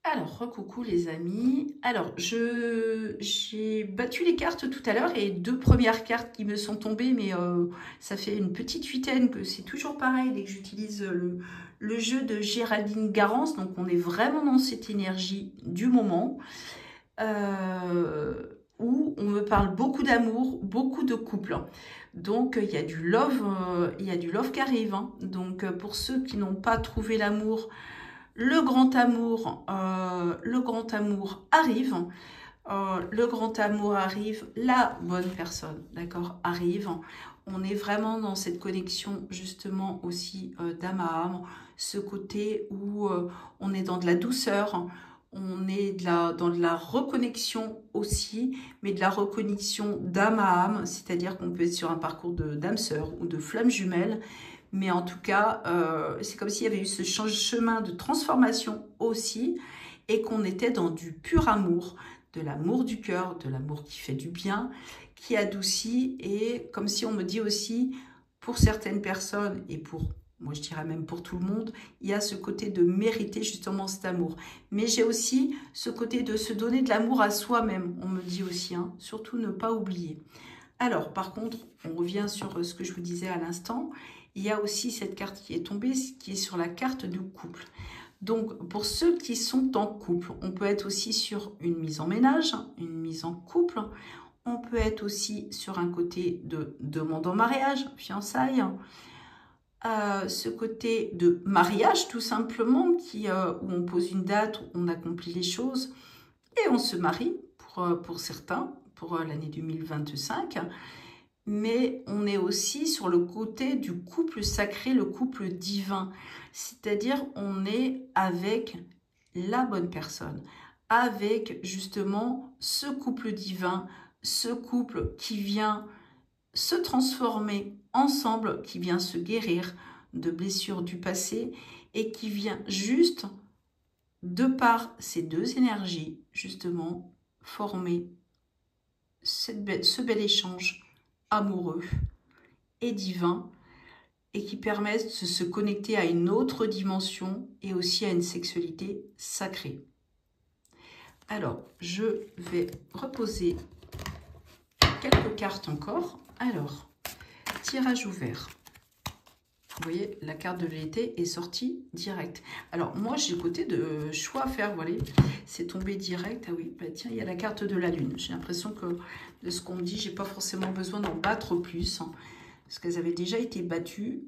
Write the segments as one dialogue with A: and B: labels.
A: Alors, recoucou les amis. Alors, j'ai battu les cartes tout à l'heure et deux premières cartes qui me sont tombées, mais ça fait une petite huitaine que c'est toujours pareil dès que j'utilise le jeu de Géraldine Garance. Donc, on est vraiment dans cette énergie du moment euh, où on me parle beaucoup d'amour, beaucoup de couple. Donc, il y a du love qui arrive, hein. Donc, pour ceux qui n'ont pas trouvé l'amour, le grand amour arrive. Le grand amour arrive, la bonne personne, d'accord, arrive. On est vraiment dans cette connexion justement aussi d'âme à âme, ce côté où on est dans de la douceur, on est dans de la reconnexion aussi, mais de la reconnexion d'âme à âme, c'est-à-dire qu'on peut être sur un parcours d'âme sœur ou de flamme jumelle. Mais en tout cas, c'est comme s'il y avait eu ce chemin de transformation aussi et qu'on était dans du pur amour, de l'amour du cœur, de l'amour qui fait du bien, qui adoucit. Et comme si on me dit aussi, pour certaines personnes et pour, moi je dirais même pour tout le monde, il y a ce côté de mériter justement cet amour. Mais j'ai aussi ce côté de se donner de l'amour à soi-même, on me dit aussi, hein, surtout ne pas oublier. Alors, par contre, on revient sur ce que je vous disais à l'instant. Il y a aussi cette carte qui est tombée, qui est sur la carte du couple. Donc, pour ceux qui sont en couple, on peut être aussi sur une mise en ménage, une mise en couple. On peut être aussi sur un côté de demande en mariage, fiançailles. Ce côté de mariage, tout simplement, où on pose une date, où on accomplit les choses et on se marie pour certains, pour l'année 2025. Mais on est aussi sur le côté du couple sacré, le couple divin. C'est-à-dire, on est avec la bonne personne, avec justement ce couple divin, ce couple qui vient se transformer ensemble, qui vient se guérir de blessures du passé et qui vient juste, de par ces deux énergies, justement, former ce bel échange amoureux et divin et qui permettent de se connecter à une autre dimension et aussi à une sexualité sacrée. Alors, je vais reposer quelques cartes encore. Alors, tirage ouvert. Vous voyez, la carte de l'été est sortie direct. Alors, moi, j'ai le côté de choix à faire, vous voyez. C'est tombé direct. Ah oui, bah tiens, il y a la carte de la lune. J'ai l'impression que de ce qu'on me dit, j'ai pas forcément besoin d'en battre plus, hein, parce qu'elles avaient déjà été battues.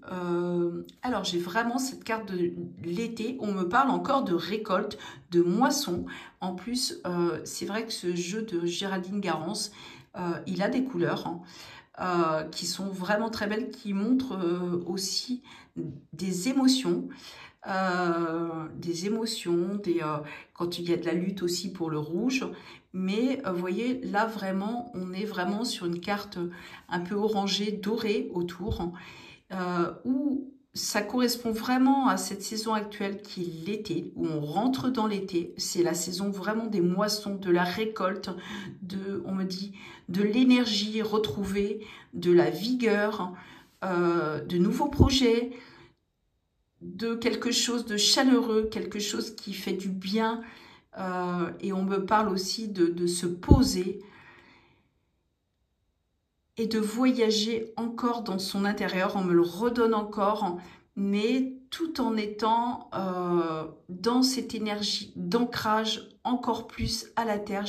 A: Alors, j'ai vraiment cette carte de l'été. On me parle encore de récolte, de moisson. En plus, c'est vrai que ce jeu de Géraldine Garance, il a des couleurs, hein, qui sont vraiment très belles, qui montrent aussi des émotions, quand il y a de la lutte aussi pour le rouge. Mais vous voyez, là vraiment, on est vraiment sur une carte un peu orangée, dorée autour, où ça correspond vraiment à cette saison actuelle qui est l'été, où on rentre dans l'été. C'est la saison vraiment des moissons, de la récolte, on me dit, de l'énergie retrouvée, de la vigueur, de nouveaux projets, de quelque chose de chaleureux, quelque chose qui fait du bien. Et on me parle aussi de se poser et de voyager encore dans son intérieur. On me le redonne encore, mais tout en étant dans cette énergie d'ancrage encore plus à la terre.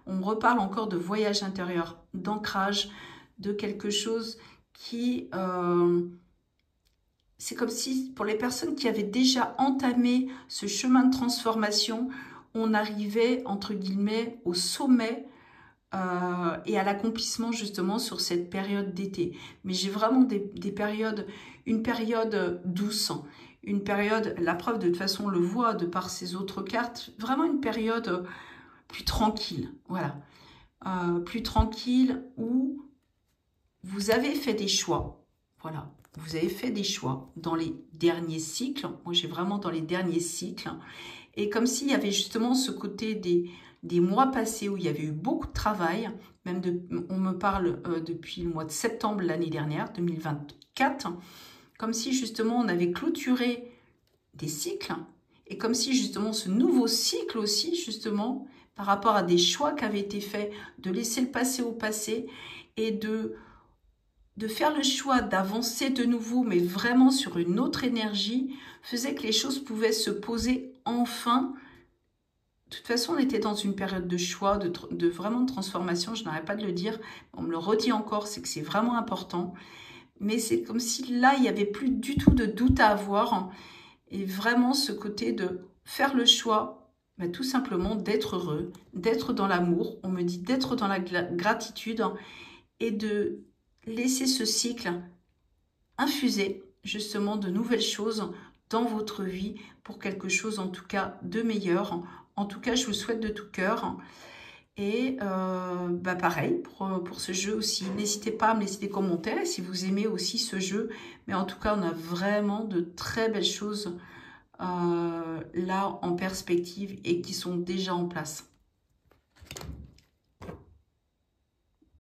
A: On me reparle encore de voyage intérieur, d'ancrage, de quelque chose qui... c'est comme si pour les personnes qui avaient déjà entamé ce chemin de transformation, on arrivait entre guillemets au sommet et à l'accomplissement justement sur cette période d'été. Mais j'ai vraiment des périodes, une période douce, une période, la preuve de toute façon on le voit de par ces autres cartes, vraiment une période plus tranquille, voilà. Plus tranquille où vous avez fait des choix, voilà. Vous avez fait des choix dans les derniers cycles. Moi, j'ai vraiment dans les derniers cycles. Et comme s'il y avait justement ce côté des mois passés où il y avait eu beaucoup de travail. On me parle depuis le mois de septembre l'année dernière, 2024. Comme si justement on avait clôturé des cycles Et comme si justement ce nouveau cycle aussi, justement, par rapport à des choix qui avaient été faits, de laisser le passé au passé et de faire le choix d'avancer de nouveau, mais vraiment sur une autre énergie, faisait que les choses pouvaient se poser enfin. De toute façon, on était dans une période de choix, de vraiment de transformation, je n'arrête pas de le dire, on me le redit encore, c'est que c'est vraiment important. Mais c'est comme si là, il n'y avait plus du tout de doute à avoir. Et vraiment ce côté de faire le choix, bah, tout simplement d'être heureux, d'être dans l'amour. On me dit d'être dans la gratitude et de laisser ce cycle infuser justement de nouvelles choses dans votre vie pour quelque chose en tout cas de meilleur. En tout cas, je vous souhaite de tout cœur. Et bah pareil, pour ce jeu aussi, n'hésitez pas à me laisser des commentaires si vous aimez aussi ce jeu. Mais en tout cas, on a vraiment de très belles choses là en perspective et qui sont déjà en place.